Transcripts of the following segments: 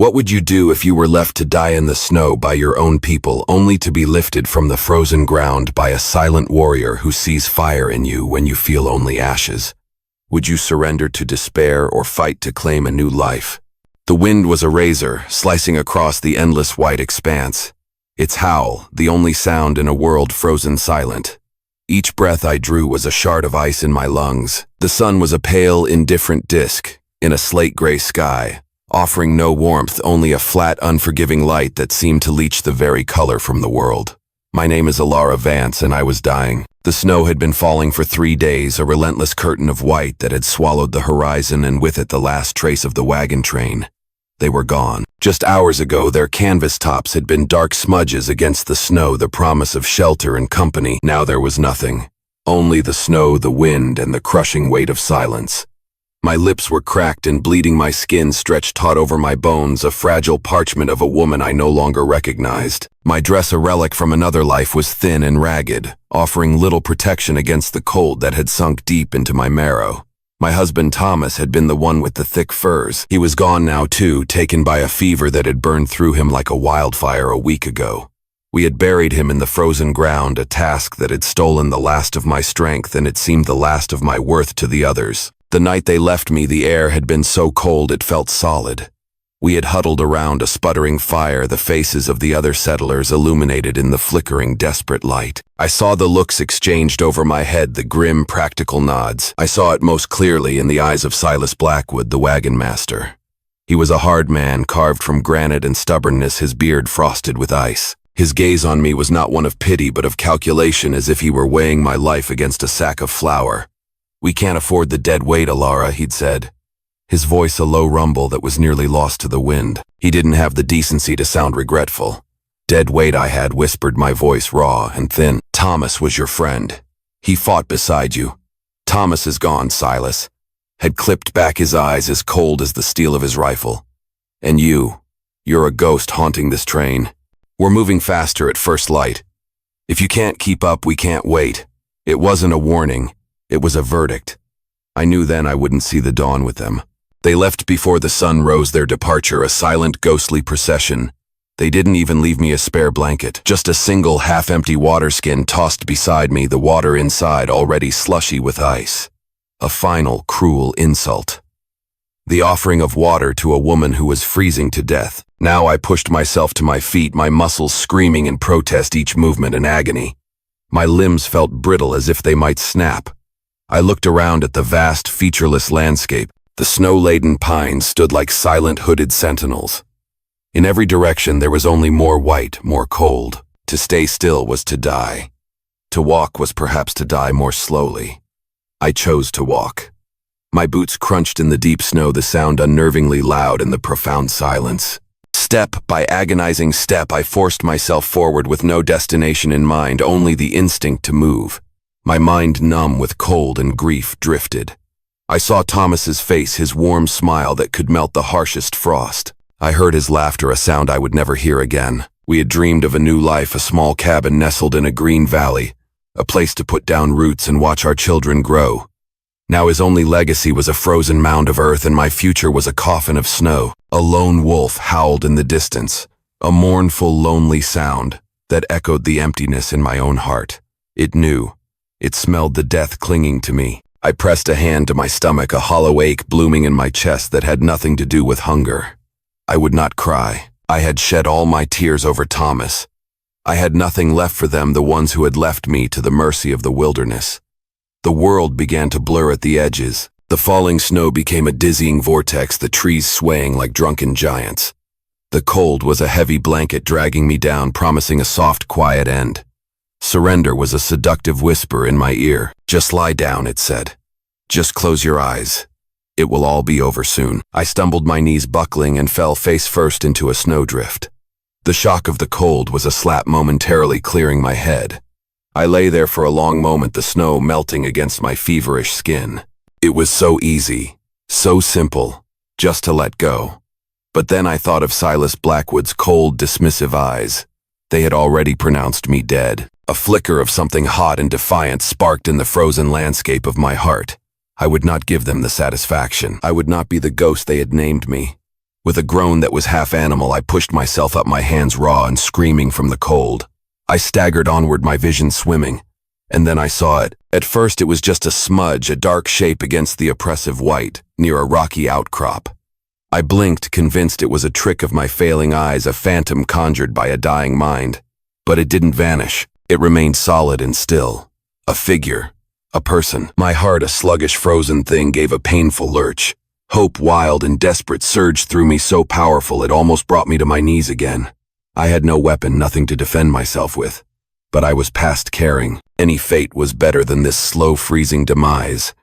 What would you do if you were left to die in the snow by your own people, only to be lifted from the frozen ground by a silent warrior who sees fire in you when you feel only ashes? Would you surrender to despair or fight to claim a new life? The wind was a razor, slicing across the endless white expanse. Its howl, the only sound in a world frozen silent. Each breath I drew was a shard of ice in my lungs. The sun was a pale, indifferent disk in a slate-gray sky, offering no warmth, only a flat, unforgiving light that seemed to leach the very color from the world. My name is Alara Vance, and I was dying. The snow had been falling for 3 days, a relentless curtain of white that had swallowed the horizon and with it the last trace of the wagon train. They were gone. Just hours ago, their canvas tops had been dark smudges against the snow, the promise of shelter and company. Now there was nothing. Only the snow, the wind, and the crushing weight of silence. My lips were cracked and bleeding, my skin stretched taut over my bones, a fragile parchment of a woman I no longer recognized. My dress, a relic from another life, was thin and ragged, offering little protection against the cold that had sunk deep into my marrow. My husband Thomas had been the one with the thick furs. He was gone now too, taken by a fever that had burned through him like a wildfire a week ago. We had buried him in the frozen ground, a task that had stolen the last of my strength, and it seemed the last of my worth to the others. The night they left me, the air had been so cold it felt solid. We had huddled around a sputtering fire, the faces of the other settlers illuminated in the flickering, desperate light. I saw the looks exchanged over my head, the grim, practical nods. I saw it most clearly in the eyes of Silas Blackwood, the wagon master. He was a hard man, carved from granite and stubbornness, his beard frosted with ice. His gaze on me was not one of pity, but of calculation, as if he were weighing my life against a sack of flour. "We can't afford the dead weight, Alara," he'd said. His voice a low rumble that was nearly lost to the wind. He didn't have the decency to sound regretful. "Dead weight I had," whispered my voice, raw and thin. "Thomas was your friend. He fought beside you. Thomas is gone," Silas had clipped back, his eyes as cold as the steel of his rifle. "And you're a ghost haunting this train. We're moving faster at first light. If you can't keep up, we can't wait." It wasn't a warning. It was a verdict. I knew then I wouldn't see the dawn with them. They left before the sun rose, their departure, a silent, ghostly procession. They didn't even leave me a spare blanket, just a single half-empty water skin tossed beside me, the water inside already slushy with ice. A final, cruel insult. The offering of water to a woman who was freezing to death. Now I pushed myself to my feet, my muscles screaming in protest, each movement an agony. My limbs felt brittle as if they might snap. I looked around at the vast, featureless landscape. The snow-laden pines stood like silent, hooded sentinels. In every direction there was only more white, more cold. To stay still was to die. To walk was perhaps to die more slowly. I chose to walk. My boots crunched in the deep snow, the sound unnervingly loud in the profound silence. Step by agonizing step, I forced myself forward with no destination in mind, only the instinct to move. My mind, numb with cold and grief, drifted. I saw Thomas's face, his warm smile that could melt the harshest frost. I heard his laughter, a sound I would never hear again. We had dreamed of a new life, a small cabin nestled in a green valley, a place to put down roots and watch our children grow. Now his only legacy was a frozen mound of earth, and my future was a coffin of snow. A lone wolf howled in the distance, a mournful, lonely sound that echoed the emptiness in my own heart. It knew. It smelled the death clinging to me. I pressed a hand to my stomach, a hollow ache blooming in my chest that had nothing to do with hunger. I would not cry. I had shed all my tears over Thomas. I had nothing left for them, the ones who had left me to the mercy of the wilderness. The world began to blur at the edges. The falling snow became a dizzying vortex, the trees swaying like drunken giants. The cold was a heavy blanket dragging me down, promising a soft, quiet end. Surrender was a seductive whisper in my ear. "Just lie down," it said. "Just close your eyes. It will all be over soon." I stumbled, my knees buckling, and fell face first into a snowdrift. The shock of the cold was a slap, momentarily clearing my head. I lay there for a long moment, the snow melting against my feverish skin. It was so easy, so simple, just to let go. But then I thought of Silas Blackwood's cold, dismissive eyes. They had already pronounced me dead. A flicker of something hot and defiant sparked in the frozen landscape of my heart. I would not give them the satisfaction. I would not be the ghost they had named me. With a groan that was half animal, I pushed myself up, my hands raw and screaming from the cold. I staggered onward, my vision swimming. And then I saw it. At first it was just a smudge, a dark shape against the oppressive white, near a rocky outcrop. I blinked, convinced it was a trick of my failing eyes, a phantom conjured by a dying mind. But it didn't vanish. It remained solid and still. A figure. A person. My heart, a sluggish frozen thing, gave a painful lurch. Hope, wild and desperate, surged through me, so powerful it almost brought me to my knees again. I had no weapon, nothing to defend myself with. But I was past caring. Any fate was better than this slow, freezing demise.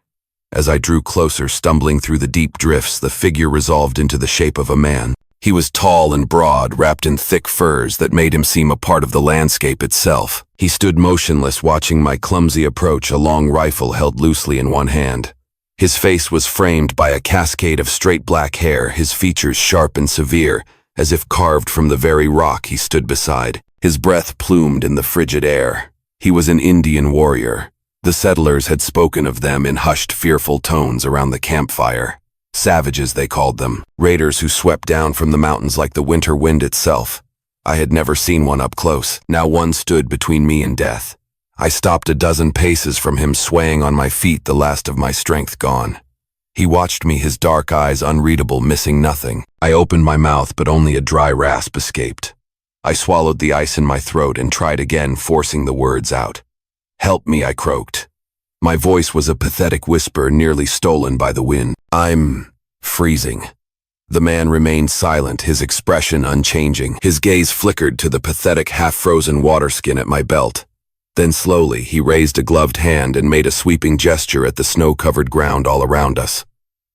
As I drew closer, stumbling through the deep drifts, the figure resolved into the shape of a man. He was tall and broad, wrapped in thick furs that made him seem a part of the landscape itself. He stood motionless, watching my clumsy approach, a long rifle held loosely in one hand. His face was framed by a cascade of straight black hair, his features sharp and severe, as if carved from the very rock he stood beside. His breath plumed in the frigid air. He was an Indian warrior. The settlers had spoken of them in hushed, fearful tones around the campfire. Savages, they called them, raiders who swept down from the mountains like the winter wind itself. I had never seen one up close. Now one stood between me and death. I stopped a dozen paces from him, swaying on my feet, the last of my strength gone. He watched me, his dark eyes unreadable, missing nothing. I opened my mouth, but only a dry rasp escaped. I swallowed the ice in my throat and tried again, forcing the words out. "Help me," I croaked. My voice was a pathetic whisper, nearly stolen by the wind. "I'm freezing." The man remained silent, his expression unchanging. His gaze flickered to the pathetic, half-frozen waterskin at my belt. Then slowly, he raised a gloved hand and made a sweeping gesture at the snow-covered ground all around us.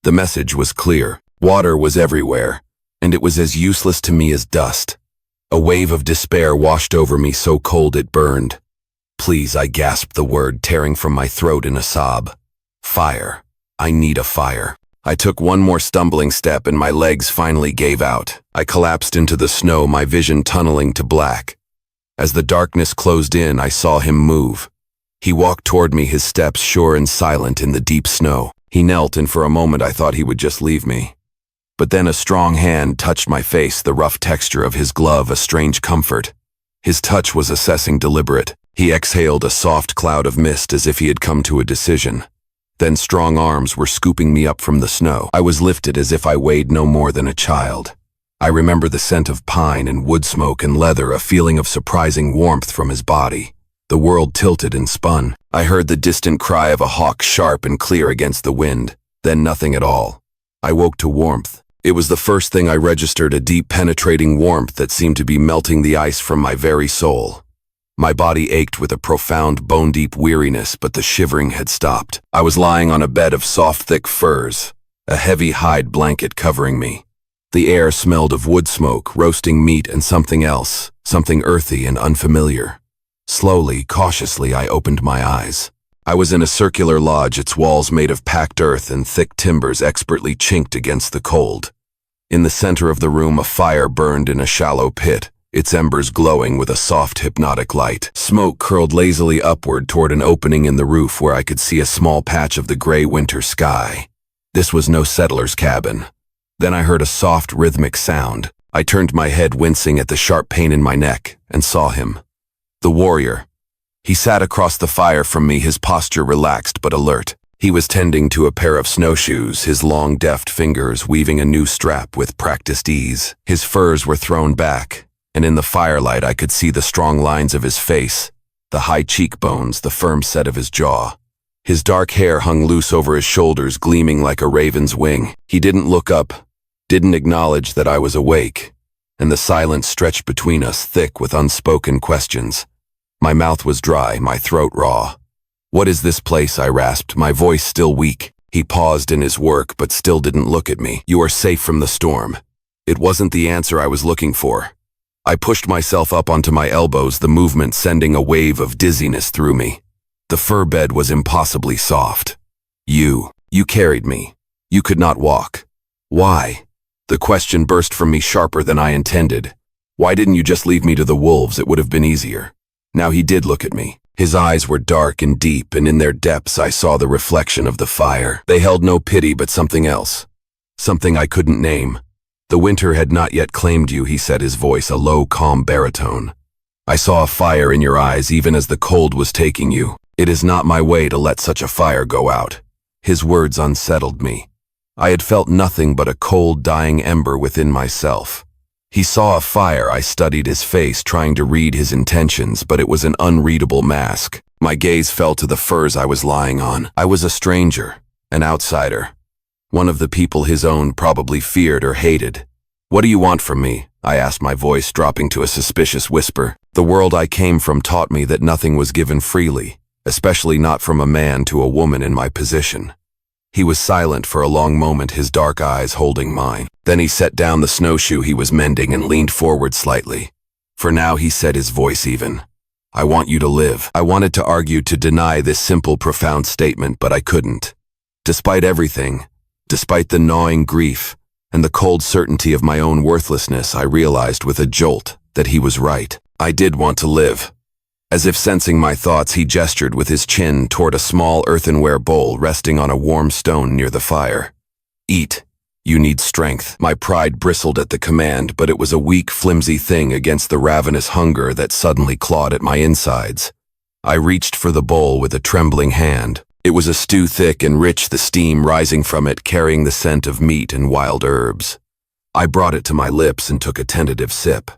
The message was clear. Water was everywhere, and it was as useless to me as dust. A wave of despair washed over me, so cold it burned. "Please," I gasped the word, tearing from my throat in a sob. "Fire. I need a fire." I took one more stumbling step and my legs finally gave out. I collapsed into the snow, my vision tunneling to black. As the darkness closed in, I saw him move. He walked toward me, his steps sure and silent in the deep snow. He knelt, and for a moment I thought he would just leave me. But then a strong hand touched my face, the rough texture of his glove a strange comfort. His touch was assessing, deliberate. He exhaled a soft cloud of mist as if he had come to a decision. Then strong arms were scooping me up from the snow. I was lifted as if I weighed no more than a child. I remember the scent of pine and wood smoke and leather, a feeling of surprising warmth from his body. The world tilted and spun. I heard the distant cry of a hawk, sharp and clear against the wind. Then nothing at all. I woke to warmth. It was the first thing I registered, a deep, penetrating warmth that seemed to be melting the ice from my very soul. My body ached with a profound, bone-deep weariness, but the shivering had stopped. I was lying on a bed of soft, thick furs, a heavy hide blanket covering me. The air smelled of wood smoke, roasting meat, and something else, something earthy and unfamiliar. Slowly, cautiously, I opened my eyes. I was in a circular lodge, its walls made of packed earth and thick timbers expertly chinked against the cold. In the center of the room, a fire burned in a shallow pit, its embers glowing with a soft, hypnotic light. Smoke curled lazily upward toward an opening in the roof where I could see a small patch of the gray winter sky. This was no settler's cabin. Then I heard a soft, rhythmic sound. I turned my head, wincing at the sharp pain in my neck, and saw him. The warrior. He sat across the fire from me, his posture relaxed but alert. He was tending to a pair of snowshoes, his long, deft fingers weaving a new strap with practiced ease. His furs were thrown back, and in the firelight I could see the strong lines of his face, the high cheekbones, the firm set of his jaw. His dark hair hung loose over his shoulders, gleaming like a raven's wing. He didn't look up, didn't acknowledge that I was awake, and the silence stretched between us, thick with unspoken questions. My mouth was dry, my throat raw. "What is this place?" I rasped, my voice still weak. He paused in his work, but still didn't look at me. "You are safe from the storm." It wasn't the answer I was looking for. I pushed myself up onto my elbows, the movement sending a wave of dizziness through me. The fur bed was impossibly soft. You carried me. You could not walk. Why?" The question burst from me sharper than I intended. "Why didn't you just leave me to the wolves? It would have been easier." Now he did look at me. His eyes were dark and deep, and in their depths I saw the reflection of the fire. They held no pity, but something else. Something I couldn't name. The winter had not yet claimed you, he said, his voice a low, calm baritone. I saw a fire in your eyes even as the cold was taking you. It is not my way to let such a fire go out. His words unsettled me. I had felt nothing but a cold, dying ember within myself. He saw a fire. I studied his face, trying to read his intentions, but it was an unreadable mask. My gaze fell to the furs I was lying on. I was a stranger, an outsider. One of the people his own probably feared or hated. What do you want from me? I asked, my voice dropping to a suspicious whisper. The world I came from taught me that nothing was given freely, especially not from a man to a woman in my position. He was silent for a long moment, his dark eyes holding mine. Then he set down the snowshoe he was mending and leaned forward slightly. For now, he said, his voice even. I want you to live. I wanted to argue, to deny this simple, profound statement, but I couldn't. Despite everything, despite the gnawing grief and the cold certainty of my own worthlessness, I realized with a jolt that he was right. I did want to live. As if sensing my thoughts, he gestured with his chin toward a small earthenware bowl resting on a warm stone near the fire. Eat. You need strength. My pride bristled at the command, but it was a weak, flimsy thing against the ravenous hunger that suddenly clawed at my insides. I reached for the bowl with a trembling hand. It was a stew, thick and rich, the steam rising from it carrying the scent of meat and wild herbs. I brought it to my lips and took a tentative sip.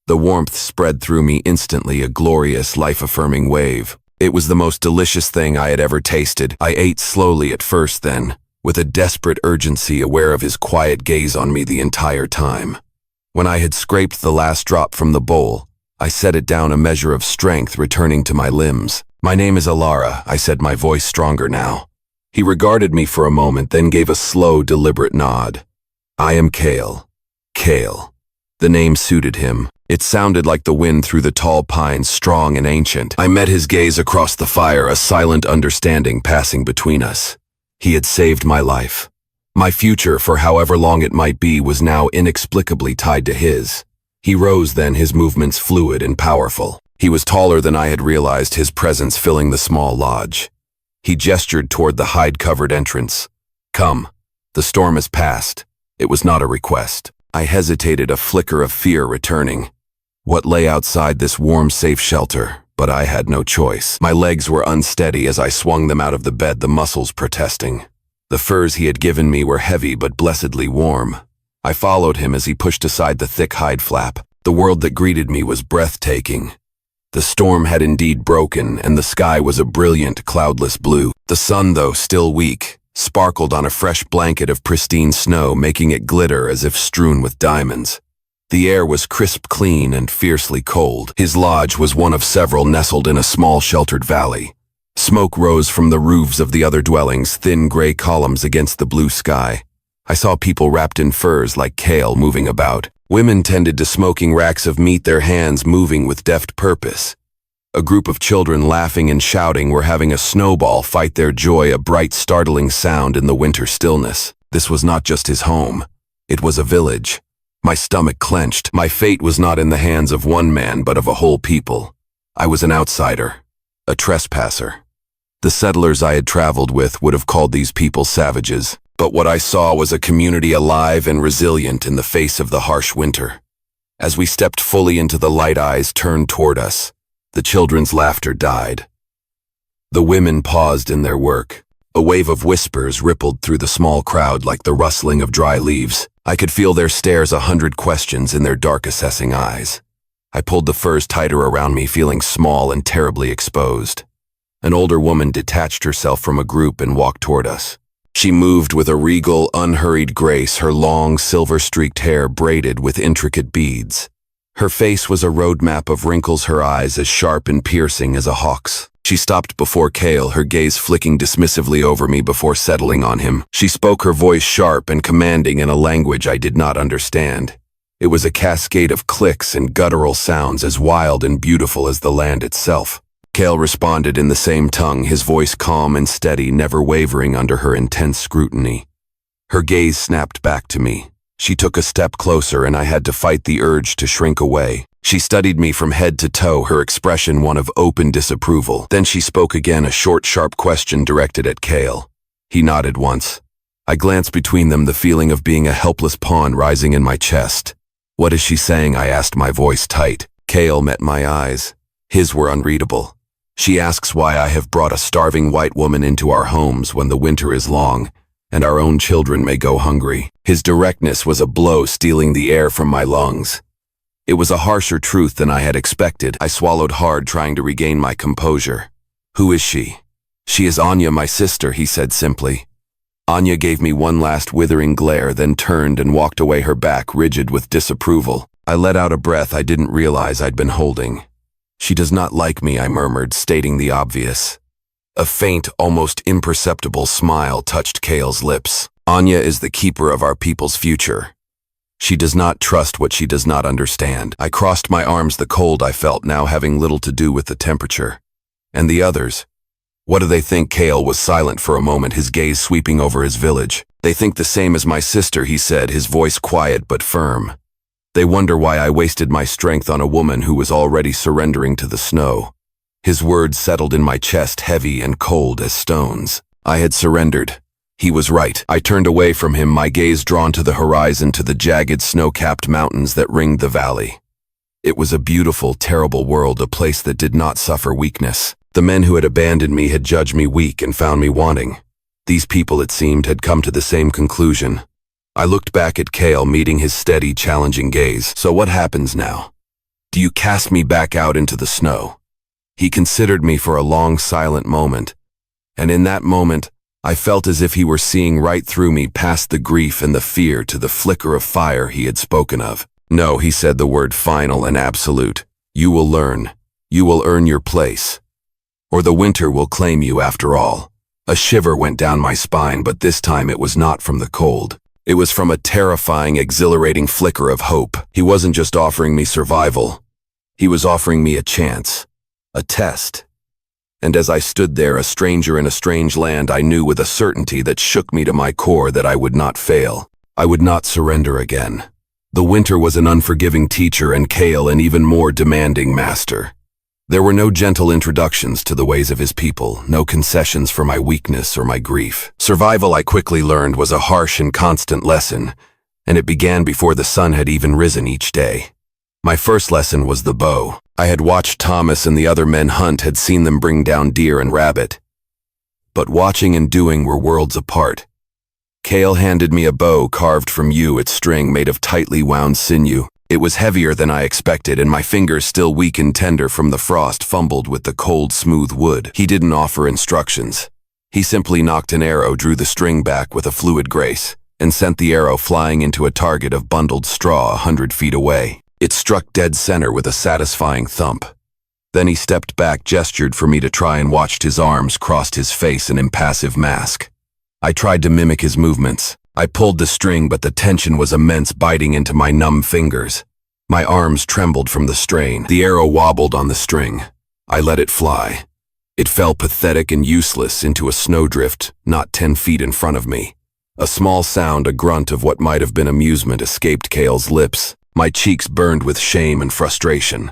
The warmth spread through me instantly, a glorious, life-affirming wave. It was the most delicious thing I had ever tasted. I ate slowly at first, then, with a desperate urgency, aware of his quiet gaze on me the entire time. When I had scraped the last drop from the bowl, I set it down, a measure of strength returning to my limbs. My name is Alara, I said, my voice stronger now. He regarded me for a moment, then gave a slow, deliberate nod. I am Kale. Kale. The name suited him. It sounded like the wind through the tall pines, strong and ancient. I met his gaze across the fire, a silent understanding passing between us. He had saved my life. My future, for however long it might be, was now inexplicably tied to his. He rose then, his movements fluid and powerful. He was taller than I had realized, his presence filling the small lodge. He gestured toward the hide-covered entrance. Come. The storm has passed. It was not a request. I hesitated, a flicker of fear returning. What lay outside this warm, safe shelter? But I had no choice. My legs were unsteady as I swung them out of the bed, the muscles protesting. The furs he had given me were heavy but blessedly warm. I followed him as he pushed aside the thick hide flap. The world that greeted me was breathtaking. The storm had indeed broken, and the sky was a brilliant, cloudless blue. The sun, though still weak, sparkled on a fresh blanket of pristine snow, making it glitter as if strewn with diamonds. The air was crisp, clean, and fiercely cold. His lodge was one of several nestled in a small sheltered valley. Smoke rose from the roofs of the other dwellings, thin gray columns against the blue sky. I saw people wrapped in furs like Kale moving about. Women tended to smoking racks of meat, their hands moving with deft purpose. A group of children, laughing and shouting, were having a snowball fight their joy, a bright, startling sound in the winter stillness. This was not just his home. It was a village. My stomach clenched. My fate was not in the hands of one man, but of a whole people. I was an outsider, a trespasser. The settlers I had traveled with would have called these people savages, but what I saw was a community alive and resilient in the face of the harsh winter. As we stepped fully into the light, eyes turned toward us. The children's laughter died. The women paused in their work. A wave of whispers rippled through the small crowd like the rustling of dry leaves. I could feel their stares, 100 questions in their dark, assessing eyes. I pulled the furs tighter around me, feeling small and terribly exposed. An older woman detached herself from a group and walked toward us. She moved with a regal, unhurried grace, her long, silver-streaked hair braided with intricate beads. Her face was a roadmap of wrinkles, her eyes as sharp and piercing as a hawk's. She stopped before Kale, her gaze flicking dismissively over me before settling on him. She spoke, her voice sharp and commanding in a language I did not understand. It was a cascade of clicks and guttural sounds as wild and beautiful as the land itself. Kale responded in the same tongue, his voice calm and steady, never wavering under her intense scrutiny. Her gaze snapped back to me. She took a step closer, and I had to fight the urge to shrink away. She studied me from head to toe, her expression one of open disapproval. Then she spoke again, a short, sharp question directed at Kale. He nodded once. I glanced between them, the feeling of being a helpless pawn rising in my chest. "What is she saying?" I asked, my voice tight. Cale met my eyes. His were unreadable. "She asks why I have brought a starving white woman into our homes when the winter is long, and our own children may go hungry." His directness was a blow stealing the air from my lungs. It was a harsher truth than I had expected. I swallowed hard, trying to regain my composure. "Who is she?" "She is Anya, my sister," he said simply. Anya gave me one last withering glare, then turned and walked away, her back rigid with disapproval. I let out a breath I didn't realize I'd been holding. "She does not like me," I murmured, stating the obvious. A faint, almost imperceptible smile touched Cale's lips. "Anya is the keeper of our people's future. She does not trust what she does not understand." I crossed my arms, the cold I felt now having little to do with the temperature. "And the others? What do they think?" Cale was silent for a moment, his gaze sweeping over his village. "They think the same as my sister," he said, his voice quiet but firm. "They wonder why I wasted my strength on a woman who was already surrendering to the snow." His words settled in my chest, heavy and cold as stones. I had surrendered. He was right. I turned away from him, my gaze drawn to the horizon, to the jagged snow-capped mountains that ringed the valley. It was a beautiful, terrible world, a place that did not suffer weakness. The men who had abandoned me had judged me weak and found me wanting. These people, it seemed, had come to the same conclusion. I looked back at Cale, meeting his steady, challenging gaze. "So what happens now? Do you cast me back out into the snow?" He considered me for a long, silent moment, and in that moment, I felt as if he were seeing right through me, past the grief and the fear to the flicker of fire he had spoken of. "No," he said, the word final and absolute. "You will learn. You will earn your place. Or the winter will claim you after all." A shiver went down my spine, but this time it was not from the cold. It was from a terrifying, exhilarating flicker of hope. He wasn't just offering me survival. He was offering me a chance. A test. And as I stood there, a stranger in a strange land, I knew with a certainty that shook me to my core that I would not fail. I would not surrender again. The winter was an unforgiving teacher, and Cale an even more demanding master. There were no gentle introductions to the ways of his people, no concessions for my weakness or my grief. Survival, I quickly learned, was a harsh and constant lesson, and it began before the sun had even risen each day. My first lesson was the bow. I had watched Thomas and the other men hunt, had seen them bring down deer and rabbit. But watching and doing were worlds apart. Cale handed me a bow carved from yew, its string made of tightly wound sinew. It was heavier than I expected, and my fingers, still weak and tender from the frost, fumbled with the cold, smooth wood. He didn't offer instructions. He simply knocked an arrow, drew the string back with a fluid grace, and sent the arrow flying into a target of bundled straw 100 feet away. It struck dead center with a satisfying thump. Then he stepped back, gestured for me to try, and watched his arms, crossed his face, an impassive mask. I tried to mimic his movements. I pulled the string, but the tension was immense, biting into my numb fingers. My arms trembled from the strain. The arrow wobbled on the string. I let it fly. It fell pathetic and useless into a snowdrift not 10 feet in front of me. A small sound, a grunt of what might have been amusement, escaped Cale's lips. My cheeks burned with shame and frustration.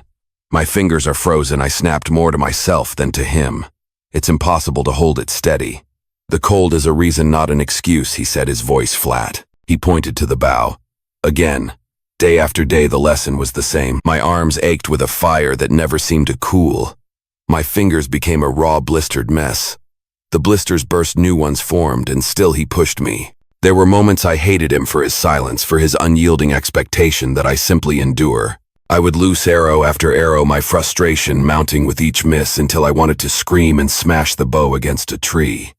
My fingers are frozen. I snapped more to myself than to him. It's impossible to hold it steady. "The cold is a reason, not an excuse," he said, his voice flat. He pointed to the bow. Again, day after day, the lesson was the same. My arms ached with a fire that never seemed to cool. My fingers became a raw, blistered mess. The blisters burst, new ones formed, and still he pushed me. There were moments I hated him for his silence, for his unyielding expectation that I simply endure. I would loose arrow after arrow, my frustration mounting with each miss until I wanted to scream and smash the bow against a tree.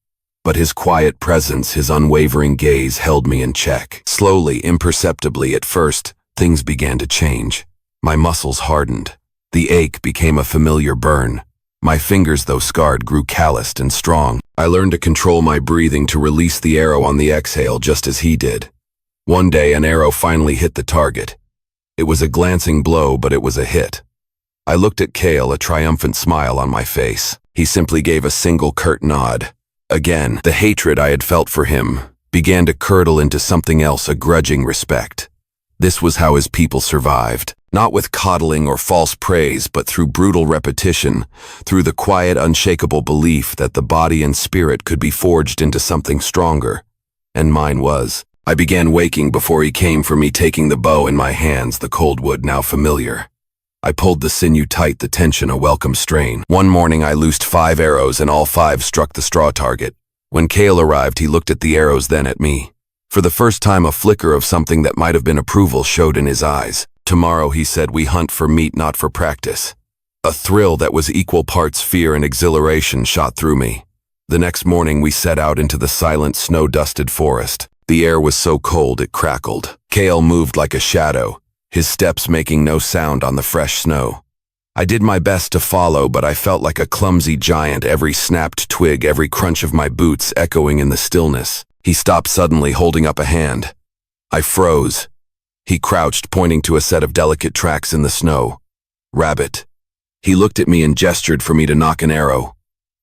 But his quiet presence, his unwavering gaze held me in check. Slowly, imperceptibly at first, things began to change. My muscles hardened. The ache became a familiar burn. My fingers, though scarred, grew calloused and strong. I learned to control my breathing, to release the arrow on the exhale just as he did. One day, an arrow finally hit the target. It was a glancing blow, but it was a hit. I looked at Cale, a triumphant smile on my face. He simply gave a single curt nod. Again, the hatred I had felt for him began to curdle into something else, a grudging respect. This was how his people survived. Not with coddling or false praise, but through brutal repetition, through the quiet, unshakable belief that the body and spirit could be forged into something stronger. And mine was. I began waking before he came for me, taking the bow in my hands, the cold wood now familiar. I pulled the sinew tight, the tension a welcome strain. One morning I loosed 5 arrows and all 5 struck the straw target. When Cale arrived, he looked at the arrows, then at me. For the first time, a flicker of something that might have been approval showed in his eyes. Tomorrow, he said, we hunt for meat, not for practice. A thrill that was equal parts fear and exhilaration shot through me. The next morning, we set out into the silent, snow-dusted forest. The air was so cold it crackled. Cale moved like a shadow, his steps making no sound on the fresh snow. I did my best to follow, but I felt like a clumsy giant, every snapped twig, every crunch of my boots echoing in the stillness. He stopped suddenly, holding up a hand. I froze. He crouched, pointing to a set of delicate tracks in the snow. Rabbit. He looked at me and gestured for me to knock an arrow.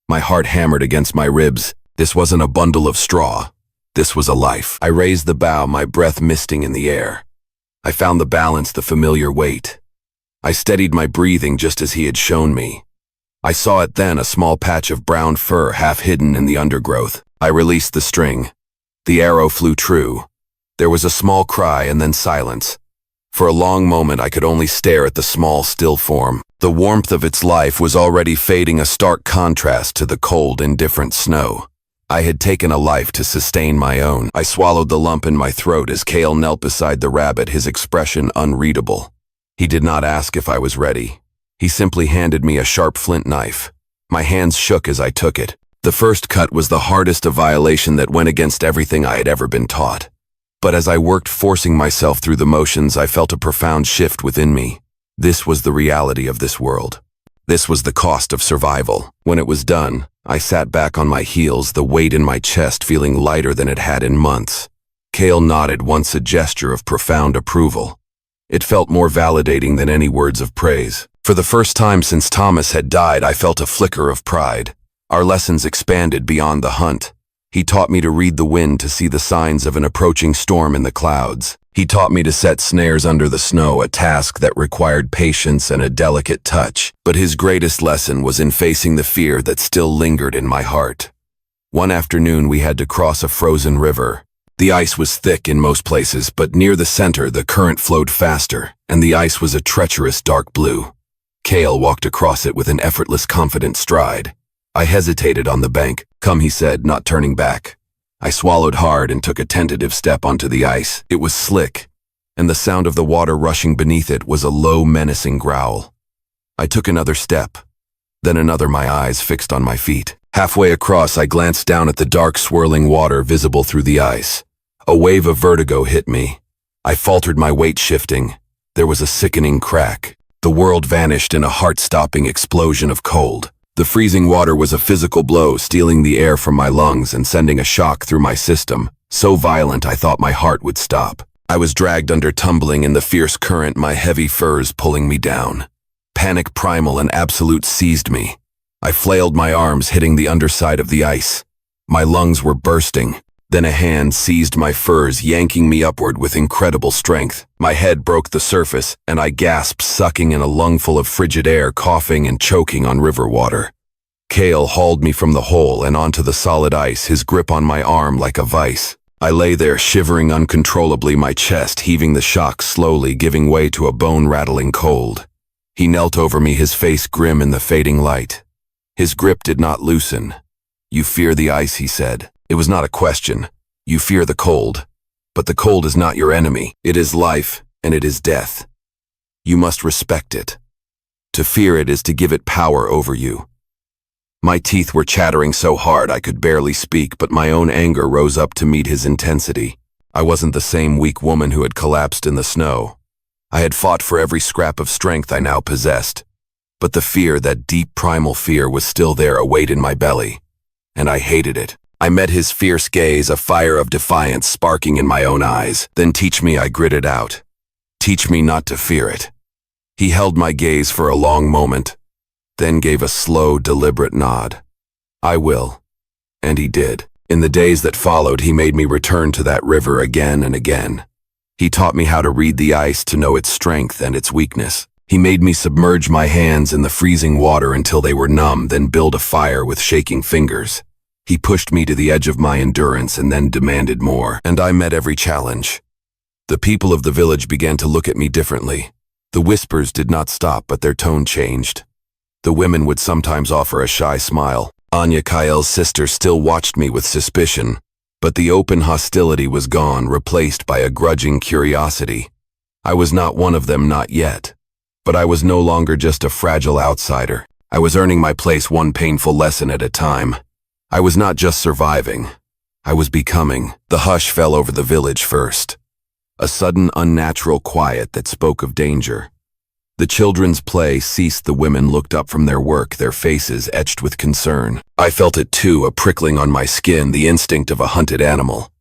My heart hammered against my ribs. This wasn't a bundle of straw. This was a life. I raised the bow, my breath misting in the air. I found the balance, the familiar weight. I steadied my breathing just as he had shown me. I saw it then, a small patch of brown fur half hidden in the undergrowth. I released the string. The arrow flew true. There was a small cry and then silence. For a long moment I could only stare at the small, still form. The warmth of its life was already fading, a stark contrast to the cold, indifferent snow. I had taken a life to sustain my own. I swallowed the lump in my throat as Cale knelt beside the rabbit, his expression unreadable. He did not ask if I was ready. He simply handed me a sharp flint knife. My hands shook as I took it. The first cut was the hardest, a violation that went against everything I had ever been taught. But as I worked, forcing myself through the motions, I felt a profound shift within me. This was the reality of this world. This was the cost of survival. When it was done, I sat back on my heels, the weight in my chest feeling lighter than it had in months. Cale nodded, once a gesture of profound approval. It felt more validating than any words of praise. For the first time since Thomas had died, I felt a flicker of pride. Our lessons expanded beyond the hunt. He taught me to read the wind, to see the signs of an approaching storm in the clouds. He taught me to set snares under the snow, a task that required patience and a delicate touch. But his greatest lesson was in facing the fear that still lingered in my heart. One afternoon we had to cross a frozen river. The ice was thick in most places, but near the center the current flowed faster, and the ice was a treacherous dark blue. Cale walked across it with an effortless, confident stride. I hesitated on the bank. "Come," he said, not turning back. I swallowed hard and took a tentative step onto the ice. It was slick, and the sound of the water rushing beneath it was a low, menacing growl. I took another step, then another, my eyes fixed on my feet. Halfway across, I glanced down at the dark, swirling water visible through the ice. A wave of vertigo hit me. I faltered, my weight shifting. There was a sickening crack. The world vanished in a heart-stopping explosion of cold. The freezing water was a physical blow, stealing the air from my lungs and sending a shock through my system, so violent I thought my heart would stop. I was dragged under, tumbling in the fierce current, my heavy furs pulling me down. Panic, primal and absolute, seized me. I flailed my arms, hitting the underside of the ice. My lungs were bursting. Then a hand seized my furs, yanking me upward with incredible strength. My head broke the surface, and I gasped, sucking in a lungful of frigid air, coughing and choking on river water. Cale hauled me from the hole and onto the solid ice, his grip on my arm like a vice. I lay there, shivering uncontrollably, my chest heaving, the shock slowly giving way to a bone-rattling cold. He knelt over me, his face grim in the fading light. His grip did not loosen. "You fear the ice," he said. It was not a question. "You fear the cold. But the cold is not your enemy. It is life, and it is death. You must respect it. To fear it is to give it power over you." My teeth were chattering so hard I could barely speak, but my own anger rose up to meet his intensity. I wasn't the same weak woman who had collapsed in the snow. I had fought for every scrap of strength I now possessed. But the fear, that deep primal fear, was still there, a weight in my belly. And I hated it. I met his fierce gaze, a fire of defiance sparking in my own eyes. "Then teach me," I gritted out. "Teach me not to fear it." He held my gaze for a long moment, then gave a slow, deliberate nod. "I will." And he did. In the days that followed, he made me return to that river again and again. He taught me how to read the ice, to know its strength and its weakness. He made me submerge my hands in the freezing water until they were numb, then build a fire with shaking fingers. He pushed me to the edge of my endurance and then demanded more, and I met every challenge. The people of the village began to look at me differently. The whispers did not stop, but their tone changed. The women would sometimes offer a shy smile. Anya, Kyle's sister, still watched me with suspicion, but the open hostility was gone, replaced by a grudging curiosity. I was not one of them, not yet. But I was no longer just a fragile outsider. I was earning my place one painful lesson at a time. I was not just surviving. I was becoming. The hush fell over the village first. A sudden, unnatural quiet that spoke of danger. The children's play ceased. The women looked up from their work, their faces etched with concern. I felt it too, a prickling on my skin, the instinct of a hunted animal.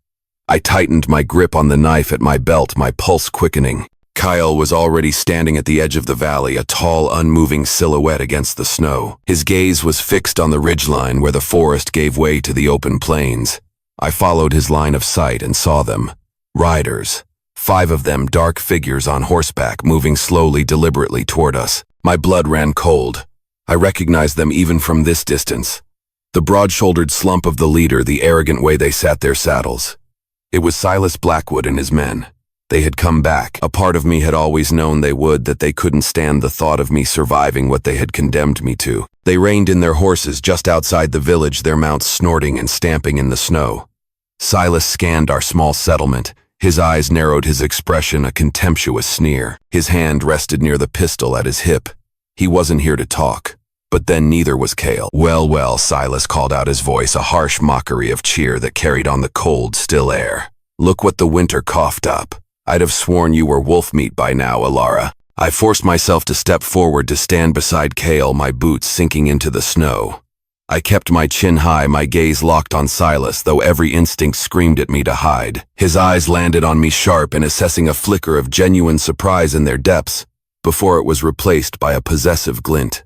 I tightened my grip on the knife at my belt, my pulse quickening. Kyle was already standing at the edge of the valley, a tall, unmoving silhouette against the snow. His gaze was fixed on the ridgeline where the forest gave way to the open plains. I followed his line of sight and saw them. Riders. 5 of them, dark figures on horseback, moving slowly, deliberately toward us. My blood ran cold. I recognized them even from this distance. The broad-shouldered slump of the leader, the arrogant way they sat their saddles. It was Silas Blackwood and his men. They had come back. A part of me had always known they would, that they couldn't stand the thought of me surviving what they had condemned me to. They reined in their horses just outside the village, their mounts snorting and stamping in the snow. Silas scanned our small settlement. His eyes narrowed, his expression a contemptuous sneer. His hand rested near the pistol at his hip. He wasn't here to talk. But then neither was Cale. Well, well, Silas called out, his voice a harsh mockery of cheer that carried on the cold, still air. Look what the winter coughed up. I'd have sworn you were wolf meat by now, Alara. I forced myself to step forward to stand beside Cale, my boots sinking into the snow. I kept my chin high, my gaze locked on Silas, though every instinct screamed at me to hide. His eyes landed on me sharp and assessing a flicker of genuine surprise in their depths, before it was replaced by a possessive glint.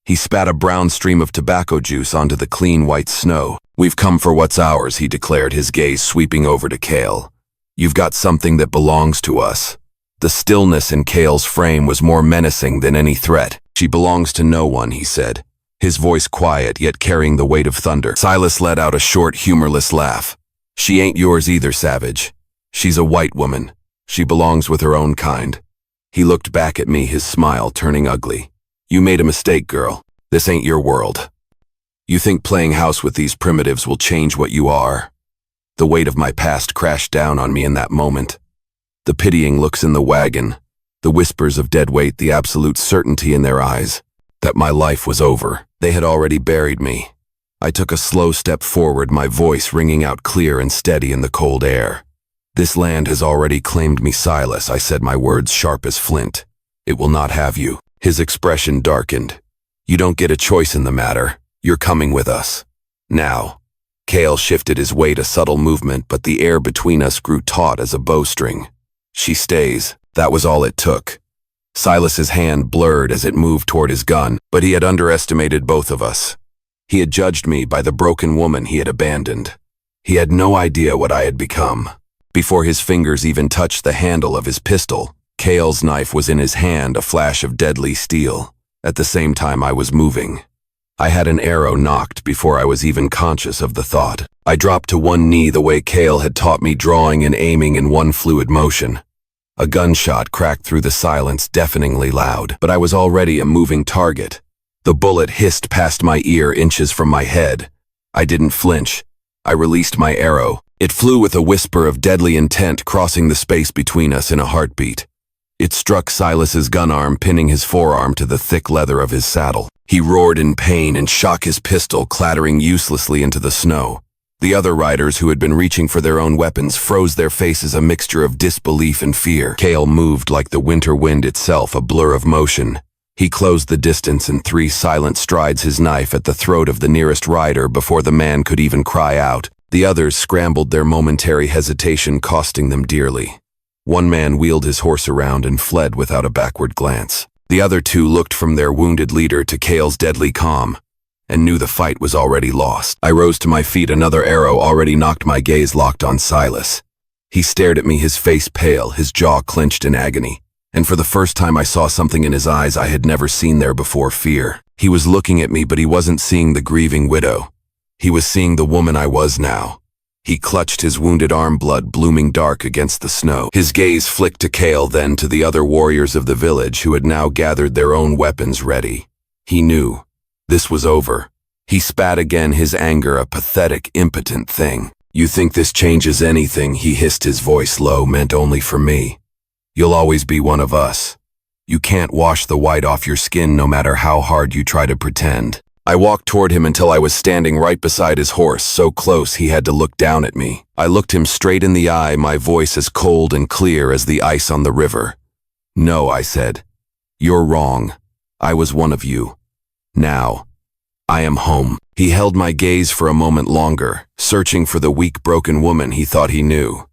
He spat a brown stream of tobacco juice onto the clean white snow. We've come for what's ours, he declared, his gaze sweeping over to Cale. You've got something that belongs to us. The stillness in Cale's frame was more menacing than any threat. She belongs to no one, he said, his voice quiet yet carrying the weight of thunder. Silas let out a short, humorless laugh. She ain't yours either, savage. She's a white woman. She belongs with her own kind. He looked back at me, his smile turning ugly. You made a mistake, girl. This ain't your world. You think playing house with these primitives will change what you are? The weight of my past crashed down on me in that moment. The pitying looks in the wagon, the whispers of dead weight, the absolute certainty in their eyes that my life was over. They had already buried me. I took a slow step forward, my voice ringing out clear and steady in the cold air. This land has already claimed me, Silas, I said, my words sharp as flint. It will not have you. His expression darkened. You don't get a choice in the matter. You're coming with us. Now. Cale shifted his weight, a subtle movement, but the air between us grew taut as a bowstring. She stays. That was all it took. Silas's hand blurred as it moved toward his gun, but he had underestimated both of us. He had judged me by the broken woman he had abandoned. He had no idea what I had become. Before his fingers even touched the handle of his pistol, Cale's knife was in his hand, a flash of deadly steel. At the same time I was moving. I had an arrow knocked before I was even conscious of the thought. I dropped to one knee the way Cale had taught me, drawing and aiming in one fluid motion. A gunshot cracked through the silence, deafeningly loud, but I was already a moving target. The bullet hissed past my ear, inches from my head. I didn't flinch. I released my arrow. It flew with a whisper of deadly intent, crossing the space between us in a heartbeat. It struck Silas's gun arm, pinning his forearm to the thick leather of his saddle. He roared in pain and shook his pistol, clattering uselessly into the snow. The other riders, who had been reaching for their own weapons, froze their faces, a mixture of disbelief and fear. Cale moved like the winter wind itself, a blur of motion. He closed the distance in 3 silent strides, his knife at the throat of the nearest rider before the man could even cry out. The others scrambled, their momentary hesitation costing them dearly. One man wheeled his horse around and fled without a backward glance. The other 2 looked from their wounded leader to Cale's deadly calm, and knew the fight was already lost. I rose to my feet, another arrow already knocked, my gaze locked on Silas. He stared at me, his face pale, his jaw clenched in agony, and for the first time I saw something in his eyes I had never seen there before, fear. He was looking at me, but he wasn't seeing the grieving widow. He was seeing the woman I was now. He clutched his wounded arm, blood blooming dark against the snow. His gaze flicked to Cale, then to the other warriors of the village who had now gathered their own weapons ready. He knew. This was over. He spat again, his anger a pathetic, impotent thing. "You think this changes anything?" he hissed, his voice low, meant only for me. "You'll always be one of us. You can't wash the white off your skin no matter how hard you try to pretend." I walked toward him until I was standing right beside his horse, so close he had to look down at me. I looked him straight in the eye, my voice as cold and clear as the ice on the river. "No," I said. "You're wrong. I was one of you. Now, I am home." He held my gaze for a moment longer, searching for the weak, broken woman he thought he knew.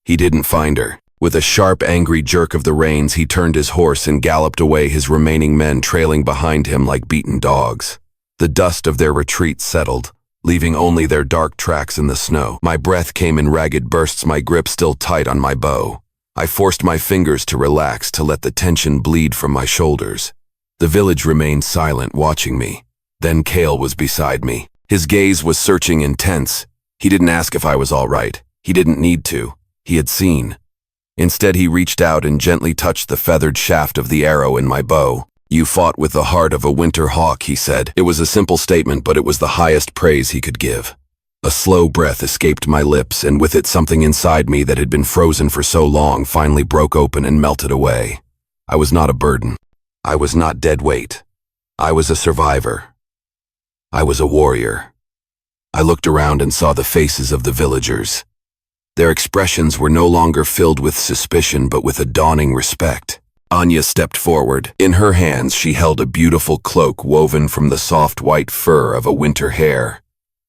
He didn't find her. With a sharp, angry jerk of the reins, he turned his horse and galloped away, his remaining men trailing behind him like beaten dogs. The dust of their retreat settled, leaving only their dark tracks in the snow. My breath came in ragged bursts, my grip still tight on my bow. I forced my fingers to relax, to let the tension bleed from my shoulders. The village remained silent, watching me. Then Cale was beside me. His gaze was searching, intense. He didn't ask if I was all right. He didn't need to. He had seen. Instead, he reached out and gently touched the feathered shaft of the arrow in my bow. "You fought with the heart of a winter hawk," he said. It was a simple statement, but it was the highest praise he could give. A slow breath escaped my lips, and with it something inside me that had been frozen for so long finally broke open and melted away. I was not a burden. I was not dead weight. I was a survivor. I was a warrior. I looked around and saw the faces of the villagers. Their expressions were no longer filled with suspicion, but with a dawning respect. Anya stepped forward. In her hands, she held a beautiful cloak woven from the soft white fur of a winter hare.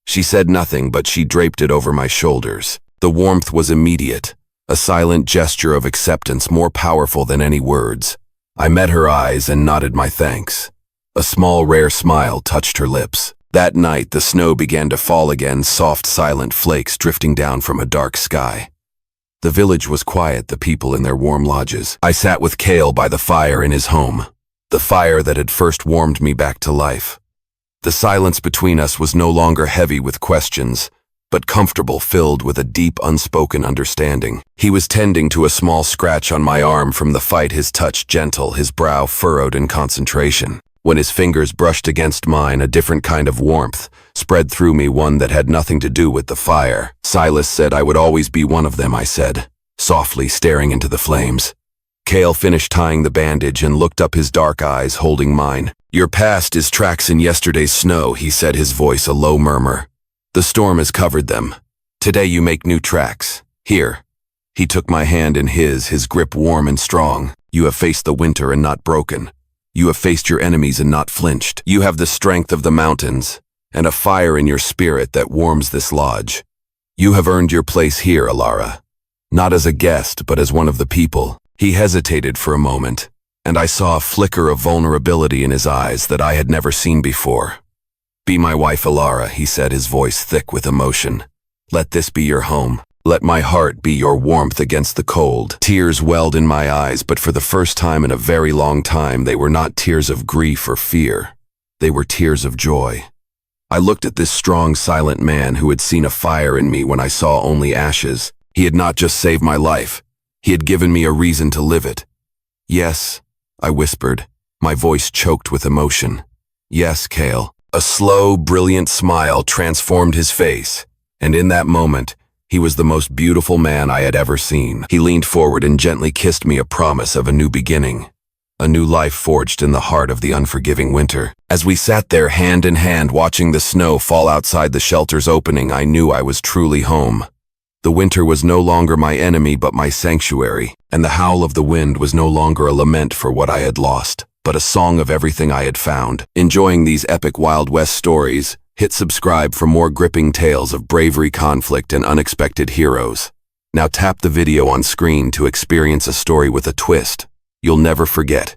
She said nothing, but she draped it over my shoulders. The warmth was immediate, a silent gesture of acceptance more powerful than any words. I met her eyes and nodded my thanks. A small, rare smile touched her lips. That night, the snow began to fall again, soft, silent flakes drifting down from a dark sky. The village was quiet, the people in their warm lodges. I sat with Cale by the fire in his home, the fire that had first warmed me back to life. The silence between us was no longer heavy with questions, but comfortable, filled with a deep, unspoken understanding. He was tending to a small scratch on my arm from the fight, his touch gentle, his brow furrowed in concentration. When his fingers brushed against mine, a different kind of warmth spread through me, one that had nothing to do with the fire. "Silas said I would always be one of them," I said, softly staring into the flames. Cale finished tying the bandage and looked up, his dark eyes holding mine. "Your past is tracks in yesterday's snow," he said, his voice a low murmur. "The storm has covered them. Today you make new tracks. Here." He took my hand in his grip warm and strong. "You have faced the winter and not broken. You have faced your enemies and not flinched. You have the strength of the mountains and a fire in your spirit that warms this lodge. You have earned your place here, Alara. Not as a guest, but as one of the people." He hesitated for a moment, and I saw a flicker of vulnerability in his eyes that I had never seen before. "Be my wife, Alara," he said, his voice thick with emotion. "Let this be your home. Let my heart be your warmth against the cold." Tears welled in my eyes, but for the first time in a very long time, they were not tears of grief or fear. They were tears of joy. I looked at this strong, silent man who had seen a fire in me when I saw only ashes. He had not just saved my life. He had given me a reason to live it. "Yes," I whispered, my voice choked with emotion. "Yes, Cale." A slow, brilliant smile transformed his face, and in that moment, he was the most beautiful man I had ever seen. He leaned forward and gently kissed me, a promise of a new beginning, a new life forged in the heart of the unforgiving winter. As we sat there hand in hand watching the snow fall outside the shelter's opening, I knew I was truly home. The winter was no longer my enemy but my sanctuary, and the howl of the wind was no longer a lament for what I had lost, but a song of everything I had found. Enjoying these epic Wild West stories? Hit subscribe for more gripping tales of bravery, conflict, and unexpected heroes. Now tap the video on screen to experience a story with a twist you'll never forget.